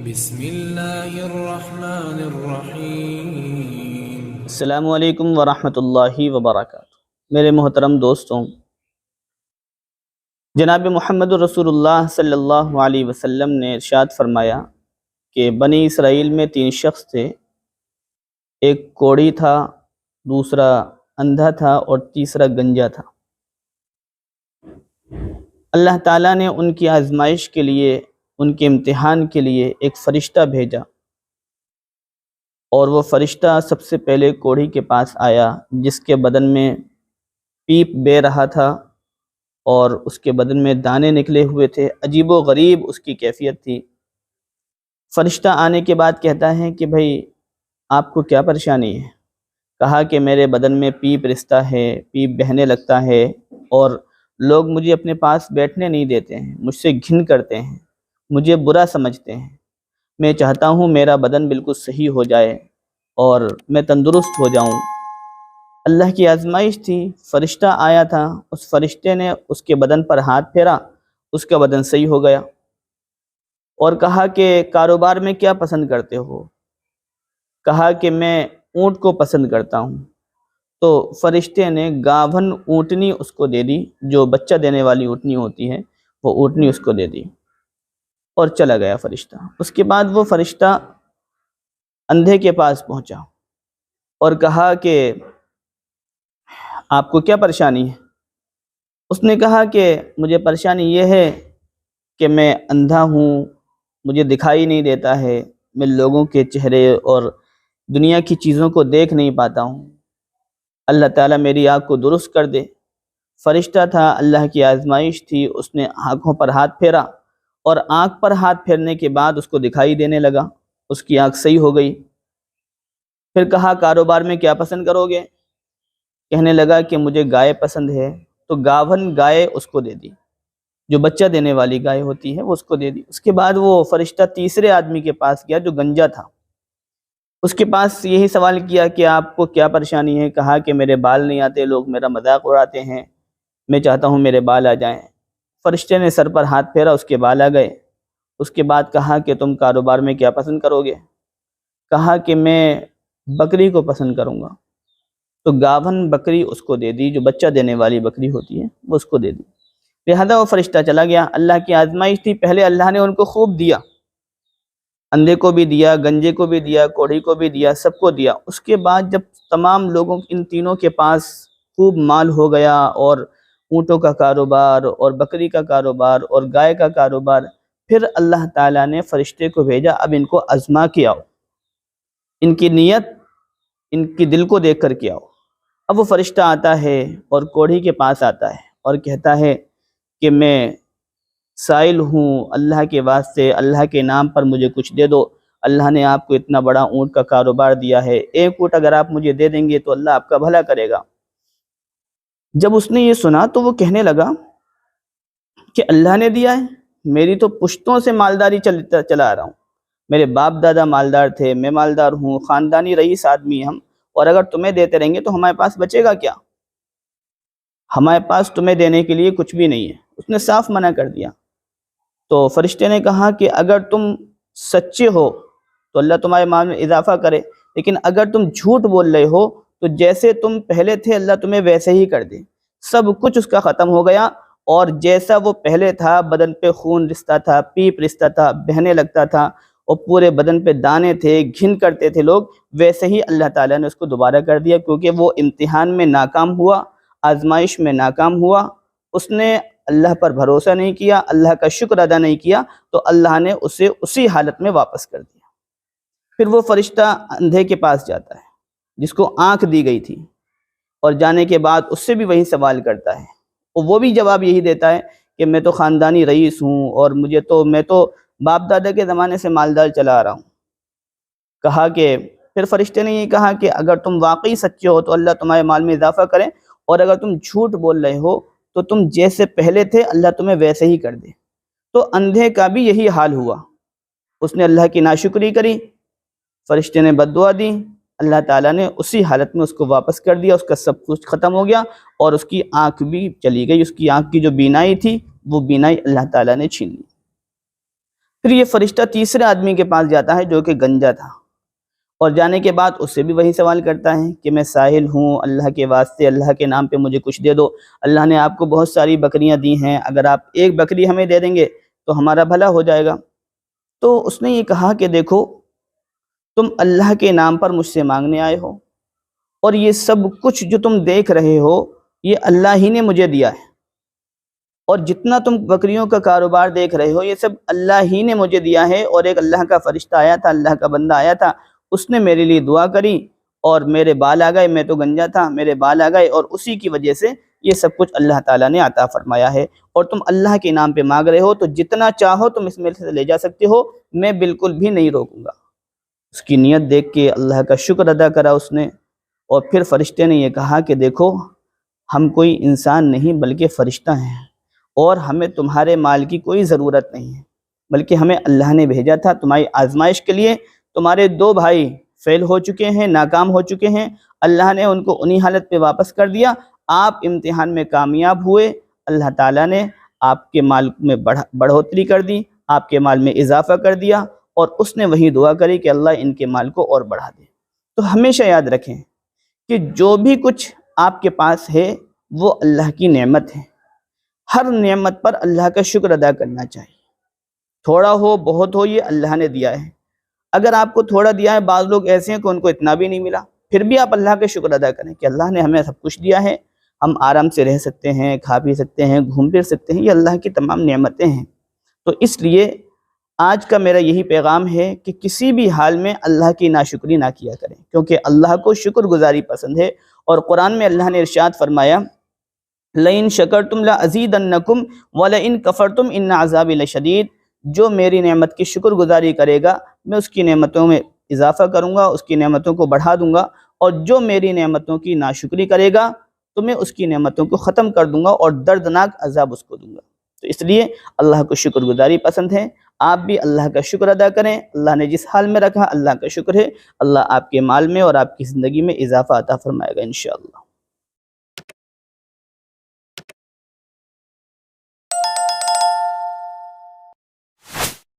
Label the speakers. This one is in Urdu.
Speaker 1: بسم اللہ الرحمن الرحیم۔
Speaker 2: السلام علیکم ورحمۃ اللہ وبرکاتہ۔ میرے محترم دوستوں، جناب محمد رسول اللہ صلی اللہ علیہ وسلم نے ارشاد فرمایا کہ بنی اسرائیل میں 3 شخص تھے، ایک کوڑی تھا، دوسرا اندھا تھا اور تیسرا گنجا تھا۔ اللہ تعالیٰ نے ان کی آزمائش کے لیے، ان کے امتحان کے لیے ایک فرشتہ بھیجا، اور وہ فرشتہ سب سے پہلے کوڑھی کے پاس آیا جس کے بدن میں پیپ بے رہا تھا اور اس کے بدن میں دانے نکلے ہوئے تھے، عجیب و غریب اس کی کیفیت تھی۔ فرشتہ آنے کے بعد کہتا ہے کہ بھائی آپ کو کیا پریشانی ہے؟ کہا کہ میرے بدن میں پیپ رستا ہے، پیپ بہنے لگتا ہے، اور لوگ مجھے اپنے پاس بیٹھنے نہیں دیتے ہیں، مجھ سے گھن کرتے ہیں، مجھے برا سمجھتے ہیں۔ میں چاہتا ہوں میرا بدن بالکل صحیح ہو جائے اور میں تندرست ہو جاؤں۔ اللہ کی آزمائش تھی، فرشتہ آیا تھا، اس فرشتے نے اس کے بدن پر ہاتھ پھیرا، اس کا بدن صحیح ہو گیا، اور کہا کہ کاروبار میں کیا پسند کرتے ہو؟ کہا کہ میں اونٹ کو پسند کرتا ہوں۔ تو فرشتے نے گاون اونٹنی اس کو دے دی، جو بچہ دینے والی اونٹنی ہوتی ہے، وہ اونٹنی اس کو دے دی اور چلا گیا فرشتہ۔ اس کے بعد وہ فرشتہ اندھے کے پاس پہنچا اور کہا کہ آپ کو کیا پریشانی ہے؟ اس نے کہا کہ مجھے پریشانی یہ ہے کہ میں اندھا ہوں، مجھے دکھائی نہیں دیتا ہے، میں لوگوں کے چہرے اور دنیا کی چیزوں کو دیکھ نہیں پاتا ہوں، اللہ تعالیٰ میری آنکھ کو درست کر دے۔ فرشتہ تھا، اللہ کی آزمائش تھی، اس نے آنکھوں پر ہاتھ پھیرا، اور آنکھ پر ہاتھ پھیرنے کے بعد اس کو دکھائی دینے لگا، اس کی آنکھ صحیح ہو گئی۔ پھر کہا کاروبار میں کیا پسند کرو گے؟ کہنے لگا کہ مجھے گائے پسند ہے، تو گاون گائے اس کو دے دی، جو بچہ دینے والی گائے ہوتی ہے وہ اس کو دے دی۔ اس کے بعد وہ فرشتہ تیسرے آدمی کے پاس گیا جو گنجا تھا، اس کے پاس یہی سوال کیا کہ آپ کو کیا پریشانی ہے؟ کہا کہ میرے بال نہیں آتے، لوگ میرا مذاق اڑاتے ہیں، میں چاہتا ہوں میرے بال آ جائیں۔ فرشتے نے سر پر ہاتھ پھیرا، اس کے بال آ گئے۔ اس کے بعد کہا کہ تم کاروبار میں کیا پسند کرو گے؟ کہا کہ میں بکری کو پسند کروں گا، تو گاون بکری اس کو دے دی، جو بچہ دینے والی بکری ہوتی ہے وہ اس کو دے دی۔ لہذا وہ فرشتہ چلا گیا۔ اللہ کی آزمائش تھی، پہلے اللہ نے ان کو خوب دیا، اندھے کو بھی دیا، گنجے کو بھی دیا، کوڑھی کو بھی دیا، سب کو دیا۔ اس کے بعد جب تمام لوگوں، ان تینوں کے پاس خوب مال ہو گیا، اور اونٹوں کا کاروبار اور بکری کا کاروبار اور گائے کا کاروبار، پھر اللہ تعالیٰ نے فرشتے کو بھیجا، اب ان کو آزما کے آؤ، ان کی نیت، ان کی دل کو دیکھ کر کے آؤ۔ اب وہ فرشتہ آتا ہے اور کوڑھی کے پاس آتا ہے اور کہتا ہے کہ میں سائل ہوں، اللہ کے واسطے، اللہ کے نام پر مجھے کچھ دے دو، اللہ نے آپ کو اتنا بڑا اونٹ کا کاروبار دیا ہے، ایک اونٹ اگر آپ مجھے دے دیں گے تو اللہ آپ کا بھلا کرے گا۔ جب اس نے یہ سنا تو وہ کہنے لگا کہ اللہ نے دیا ہے، میری تو پشتوں سے مالداری چلا آ رہا ہوں، میرے باپ دادا مالدار تھے، میں مالدار ہوں، خاندانی رئیس آدمی ہم، اور اگر تمہیں دیتے رہیں گے تو ہمارے پاس بچے گا کیا؟ ہمارے پاس تمہیں دینے کے لیے کچھ بھی نہیں ہے۔ اس نے صاف منع کر دیا۔ تو فرشتے نے کہا کہ اگر تم سچے ہو تو اللہ تمہارے مال میں اضافہ کرے، لیکن اگر تم جھوٹ بول رہے ہو تو جیسے تم پہلے تھے اللہ تمہیں ویسے ہی کر دے۔ سب کچھ اس کا ختم ہو گیا، اور جیسا وہ پہلے تھا، بدن پہ خون رستا تھا، پیپ رستا تھا، بہنے لگتا تھا، اور پورے بدن پہ دانے تھے، گھن کرتے تھے لوگ، ویسے ہی اللہ تعالیٰ نے اس کو دوبارہ کر دیا، کیونکہ وہ امتحان میں ناکام ہوا، آزمائش میں ناکام ہوا، اس نے اللہ پر بھروسہ نہیں کیا، اللہ کا شکر ادا نہیں کیا، تو اللہ نے اسے اسی حالت میں واپس کر دیا۔ پھر وہ فرشتہ اندھے کے پاس جاتا ہے جس کو آنکھ دی گئی تھی، اور جانے کے بعد اس سے بھی وہی سوال کرتا ہے، اور وہ بھی جواب یہی دیتا ہے کہ میں تو خاندانی رئیس ہوں، اور میں تو باپ دادا کے زمانے سے مالدار چلا آ رہا ہوں۔ کہا کہ پھر فرشتے نے یہ کہا کہ اگر تم واقعی سچے ہو تو اللہ تمہارے مال میں اضافہ کرے، اور اگر تم جھوٹ بول رہے ہو تو تم جیسے پہلے تھے اللہ تمہیں ویسے ہی کر دے۔ تو اندھے کا بھی یہی حال ہوا، اس نے اللہ کی ناشکری کری، فرشتے نے بد دعا دی، اللہ تعالیٰ نے اسی حالت میں اس کو واپس کر دیا، اس کا سب کچھ ختم ہو گیا، اور اس کی آنکھ بھی چلی گئی، اس کی آنکھ کی جو بینائی تھی وہ بینائی اللہ تعالیٰ نے چھین لی۔ پھر یہ فرشتہ تیسرے آدمی کے پاس جاتا ہے جو کہ گنجا تھا، اور جانے کے بعد اس سے بھی وہی سوال کرتا ہے کہ میں ساحل ہوں، اللہ کے واسطے اللہ کے نام پہ مجھے کچھ دے دو، اللہ نے آپ کو بہت ساری بکریاں دی ہیں، اگر آپ ایک بکری ہمیں دے دیں گے تو ہمارا بھلا ہو جائے گا۔ تو اس نے یہ کہا کہ دیکھو، تم اللہ کے نام پر مجھ سے مانگنے آئے ہو، اور یہ سب کچھ جو تم دیکھ رہے ہو یہ اللہ ہی نے مجھے دیا ہے، اور جتنا تم بکریوں کا کاروبار دیکھ رہے ہو یہ سب اللہ ہی نے مجھے دیا ہے، اور ایک اللہ کا فرشتہ آیا تھا، اللہ کا بندہ آیا تھا، اس نے میرے لیے دعا کری اور میرے بال آ گئے، میں تو گنجا تھا، میرے بال آ گئے، اور اسی کی وجہ سے یہ سب کچھ اللہ تعالیٰ نے عطا فرمایا ہے، اور تم اللہ کے نام پہ مانگ رہے ہو تو جتنا چاہو تم اس میں سے لے جا سکتے ہو، میں بالکل بھی نہیں روکوں گا۔ اس کی نیت دیکھ کے اللہ کا شکر ادا کرا اس نے، اور پھر فرشتے نے یہ کہا کہ دیکھو، ہم کوئی انسان نہیں بلکہ فرشتہ ہیں، اور ہمیں تمہارے مال کی کوئی ضرورت نہیں ہے، بلکہ ہمیں اللہ نے بھیجا تھا تمہاری آزمائش کے لیے۔ تمہارے 2 بھائی فیل ہو چکے ہیں، ناکام ہو چکے ہیں، اللہ نے ان کو انہی حالت پہ واپس کر دیا، آپ امتحان میں کامیاب ہوئے، اللہ تعالیٰ نے آپ کے مال میں بڑھوتری کر دی، آپ کے مال میں اضافہ کر دیا، اور اس نے وہی دعا کری کہ اللہ ان کے مال کو اور بڑھا دے۔ تو ہمیشہ یاد رکھیں کہ جو بھی کچھ آپ کے پاس ہے وہ اللہ کی نعمت ہے، ہر نعمت پر اللہ کا شکر ادا کرنا چاہیے، تھوڑا ہو بہت ہو یہ اللہ نے دیا ہے۔ اگر آپ کو تھوڑا دیا ہے، بعض لوگ ایسے ہیں کہ ان کو اتنا بھی نہیں ملا، پھر بھی آپ اللہ کا شکر ادا کریں کہ اللہ نے ہمیں سب کچھ دیا ہے، ہم آرام سے رہ سکتے ہیں، کھا پی سکتے ہیں، گھوم پھر سکتے ہیں، یہ اللہ کی تمام نعمتیں ہیں۔ تو اس لیے آج کا میرا یہی پیغام ہے کہ کسی بھی حال میں اللہ کی ناشکری نہ کیا کریں، کیونکہ اللہ کو شکر گزاری پسند ہے، اور قرآن میں اللہ نے ارشاد فرمایا لَإِن شَكَرْتُمْ لَأَزِيدَنَّكُمْ وَلَئِن كَفَرْتُمْ إِنَّ عَذَابِي لَشَدِيدٌ۔ جو میری نعمت کی شکر گزاری کرے گا میں اس کی نعمتوں میں اضافہ کروں گا، اس کی نعمتوں کو بڑھا دوں گا، اور جو میری نعمتوں کی ناشکری کرے گا تو میں اس کی نعمتوں کو ختم کر دوں گا اور دردناک عذاب اس کو دوں گا۔ تو اس لیے اللہ کو شکر گزاری پسند ہے، آپ بھی اللہ کا شکر ادا کریں، اللہ نے جس حال میں رکھا اللہ کا شکر ہے، اللہ آپ کے مال میں اور آپ کی زندگی میں اضافہ عطا فرمائے گا انشاءاللہ۔